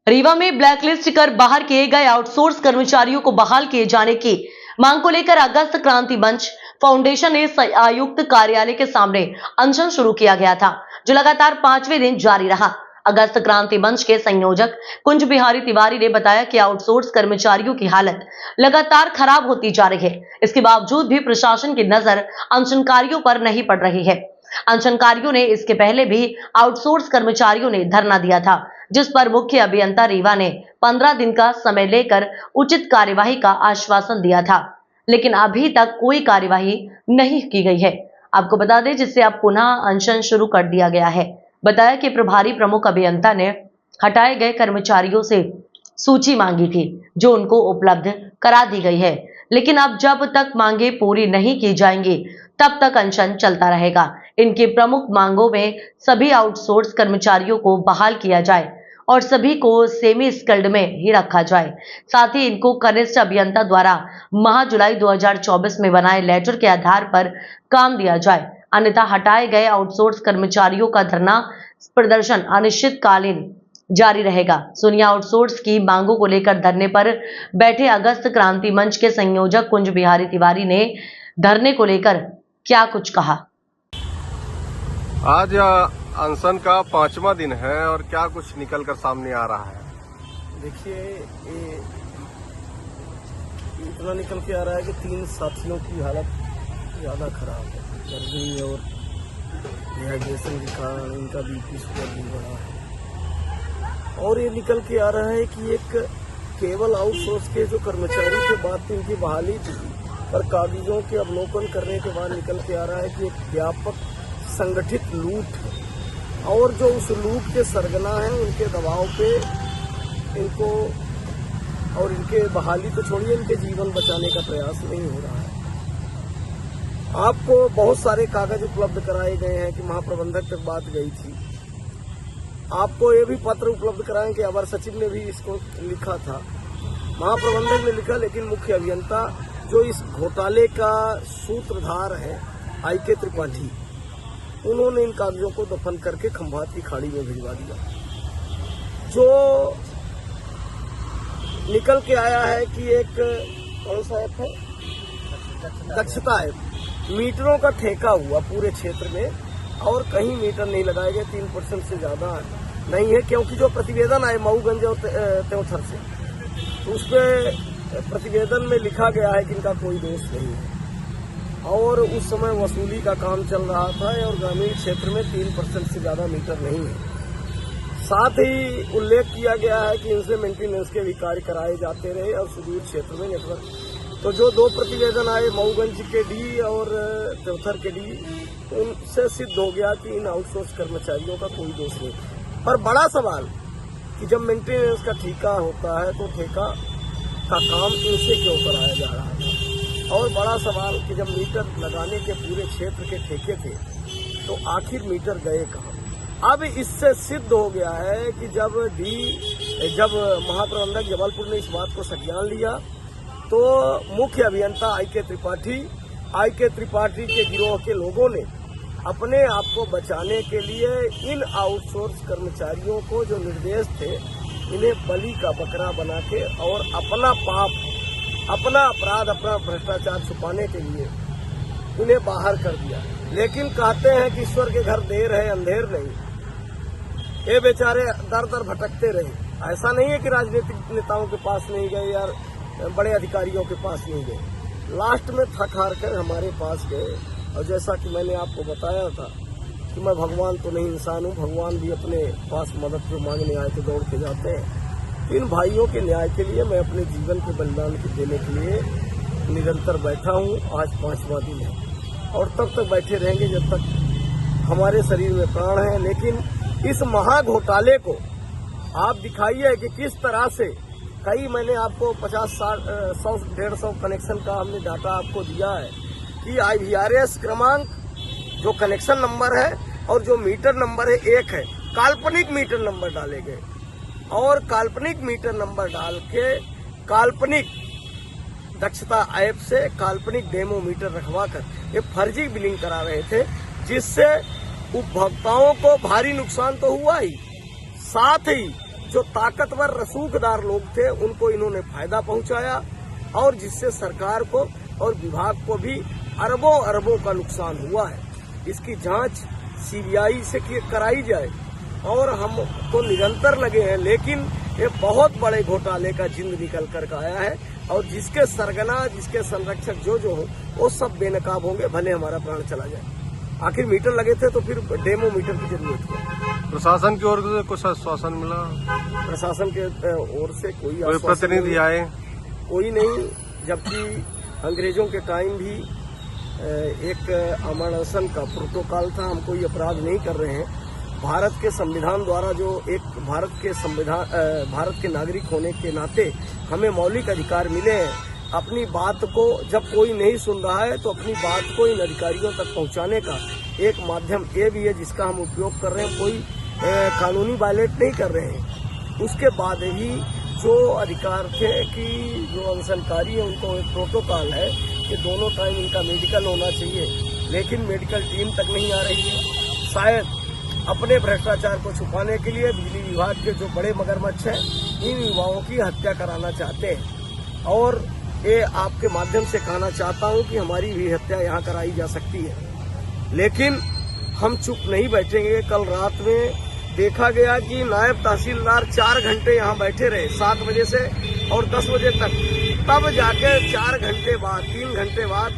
रीवा में ब्लैकलिस्ट कर बाहर किए गए आउटसोर्स कर्मचारियों को बहाल किए जाने की मांग को लेकर अगस्त क्रांति मंच फाउंडेशन ने आयुक्त कार्यालय के सामने अनशन शुरू किया गया था, जो लगातार 5वें दिन जारी रहा। अगस्त क्रांति मंच के संयोजक कुंज बिहारी तिवारी ने बताया कि आउटसोर्स कर्मचारियों की हालत लगातार खराब होती जा रही है। इसके बावजूद भी प्रशासन की नजर अनशनकारियों पर नहीं पड़ रही है। अनशनकारियों ने इसके पहले भी आउटसोर्स कर्मचारियों ने धरना दिया था, जिस पर मुख्य अभियंता रीवा ने 15 दिन का समय लेकर उचित कार्यवाही का आश्वासन दिया था, लेकिन अभी तक कोई कार्यवाही नहीं की गई है। आपको बता दें, जिससे अब पुनः अनशन शुरू कर दिया गया है। बताया कि प्रभारी प्रमुख अभियंता ने हटाए गए कर्मचारियों से सूची मांगी थी, जो उनको उपलब्ध करा दी गई है, लेकिन अब जब तक मांगे पूरी नहीं की जाएंगी तब तक अनशन चलता रहेगा। इनकी प्रमुख मांगों में सभी आउटसोर्स कर्मचारियों को बहाल किया जाए और सभी को सेमी स्किल्ड में ही रखा जाए। साथ ही इनको कनिष्ठ अभियंता द्वारा माह जुलाई 2024 में बनाए लेटर के आधार पर काम दिया जाए, अन्यथा हटाए गए आउटसोर्स कर्मचारियों का धरना प्रदर्शन अनिश्चितकालीन जारी रहेगा। सुनिया आउटसोर्स की मांगों को लेकर धरने पर बैठे अगस्त क्रांति मंच के संयोजक कुंज बिहारी तिवारी ने धरने को लेकर क्या कुछ कहा। आज अनशन का 5वां दिन है और क्या कुछ निकल कर सामने आ रहा है? देखिए, ये इतना निकल के आ रहा है कि 3 साथियों की हालत ज़्यादा खराब है। गर्मी और डिहाइड्रेशन के कारण इनका बीपी शुगर भी बढ़ा है। और ये निकल के आ रहा है कि एक केवल आउटसोर्स के जो कर्मचारी के बाद इनकी बहाली थी, पर कागजों के अवलोकन करने के बाद निकल के आ रहा है कि एक व्यापक संगठित लूट है, और जो उस लूट के सरगना हैं उनके दबाव पे इनको और इनके बहाली तो छोड़िए, इनके जीवन बचाने का प्रयास नहीं हो रहा है। आपको बहुत सारे कागज उपलब्ध कराए गए हैं कि महाप्रबंधक तक बात गई थी। आपको ये भी पत्र उपलब्ध कराएं कि अवर सचिव ने भी इसको लिखा था, महाप्रबंधक ने लिखा, लेकिन मुख्य अभियंता जो इस घोटाले का सूत्रधार है IK त्रिपाठी, उन्होंने इन कागजों को दफन करके खंभात की खाड़ी में भिजवा दिया। जो निकल के आया है कि एक कौन सा ऐप है, दक्षता ऐप, मीटरों का ठेका हुआ पूरे क्षेत्र में और कहीं मीटर नहीं लगाए गए। 3% से ज्यादा नहीं है, क्योंकि जो प्रतिवेदन आए मऊगंज और त्योथर से, तो उस पर प्रतिवेदन में लिखा गया है कि इनका कोई दोष नहीं है, और उस समय वसूली का काम चल रहा था और ग्रामीण क्षेत्र में 3% से ज्यादा मीटर नहीं है। साथ ही उल्लेख किया गया है कि इनसे मेंटेनेंस के भी कार्य कराए जाते रहे और सुदूर क्षेत्र में नेटवर्क। तो जो 2 प्रतिवेदन आए मऊगंज के डी और त्योथर के डी, उनसे सिद्ध हो गया कि इन आउटसोर्स कर्मचारियों का कोई दोष नहीं। पर बड़ा सवाल कि जब मेंटेनेंस का ठेका होता है तो ठेका का काम इनसे क्यों कराया जा रहा था, और बड़ा सवाल कि जब मीटर लगाने के पूरे क्षेत्र के ठेके थे तो आखिर मीटर गए कहाँ। अब इससे सिद्ध हो गया है कि जब महाप्रबंधक जबलपुर ने इस बात को संज्ञान लिया तो मुख्य अभियंता IK त्रिपाठी के गिरोह के लोगों ने अपने आप को बचाने के लिए इन आउटसोर्स कर्मचारियों को जो निर्देश थे, इन्हें बलि का बकरा बना के और अपना पाप, अपना अपराध, अपना भ्रष्टाचार छुपाने के लिए इन्हें बाहर कर दिया। लेकिन कहते हैं कि ईश्वर के घर देर है अंधेर नहीं, ये बेचारे दर दर भटकते रहे। ऐसा नहीं है कि राजनीतिक नेताओं के पास नहीं गए या बड़े अधिकारियों के पास नहीं गए, लास्ट में थक हार कर हमारे पास गए। और जैसा कि मैंने आपको बताया था कि मैं भगवान तो नहीं, इंसान हूँ, भगवान भी अपने पास मदद को मांगने आए तो दौड़ के जाते हैं। इन भाइयों के न्याय के लिए मैं अपने जीवन के बलिदान देने के लिए निरंतर बैठा हूँ। आज 5वां दिन है और तब तक बैठे रहेंगे जब तक हमारे शरीर में प्राण है। लेकिन इस महाघोटाले को आप दिखाइए कि किस तरह से मैंने आपको 50, 60, 100, 150 कनेक्शन का हमने डाटा आपको दिया है कि IVRS क्रमांक जो कनेक्शन नंबर है और जो मीटर नंबर है एक है, काल्पनिक मीटर नंबर डाले गए और काल्पनिक मीटर नंबर डाल के काल्पनिक दक्षता ऐप से काल्पनिक डेमो मीटर रखवा कर ये फर्जी बिलिंग करा रहे थे, जिससे उपभोक्ताओं को भारी नुकसान तो हुआ ही, साथ ही जो ताकतवर रसूखदार लोग थे उनको इन्होंने फायदा पहुंचाया और जिससे सरकार को और विभाग को भी अरबों अरबों का नुकसान हुआ है। इसकी जांच सीबीआई से कराई जाए और हम तो निरंतर लगे हैं, लेकिन ये बहुत बड़े घोटाले का जिंद निकल कर आया है और जिसके सरगना, जिसके संरक्षक जो हो वो सब बेनकाब होंगे, भले हमारा प्राण चला जाए। आखिर मीटर लगे थे तो फिर डेमो मीटर की जरूरत है। प्रशासन की ओर से कुछ आश्वासन मिला? प्रशासन के ओर से कोई प्रतिनिधि आए? कोई नहीं, जबकि अंग्रेजों के टाइम भी एक अमर अनशन का प्रोटोकॉल था। हम कोई अपराध नहीं कर रहे हैं। भारत के संविधान द्वारा जो एक भारत के नागरिक होने के नाते हमें मौलिक अधिकार मिले हैं। अपनी बात को जब कोई नहीं सुन रहा है तो अपनी बात को इन अधिकारियों तक पहुंचाने का एक माध्यम ये भी है जिसका हम उपयोग कर रहे हैं। कोई कानूनी वायलेट नहीं कर रहे हैं। उसके बाद भी जो अधिकार थे कि जो अनशनकारी है उनको एक प्रोटोकॉल है कि दोनों टाइम इनका मेडिकल होना चाहिए, लेकिन मेडिकल टीम तक नहीं आ रही है। शायद अपने भ्रष्टाचार को छुपाने के लिए बिजली विभाग के जो बड़े मगरमच्छ हैं इन युवाओं की हत्या कराना चाहते हैं। और ये आपके माध्यम से कहना चाहता हूं कि हमारी भी हत्या यहाँ कराई जा सकती है, लेकिन हम चुप नहीं बैठेंगे। कल रात में देखा गया कि नायब तहसीलदार 4 घंटे यहाँ बैठे रहे 7 बजे से और 10 बजे तक, तब जाके 4 घंटे बाद 3 घंटे बाद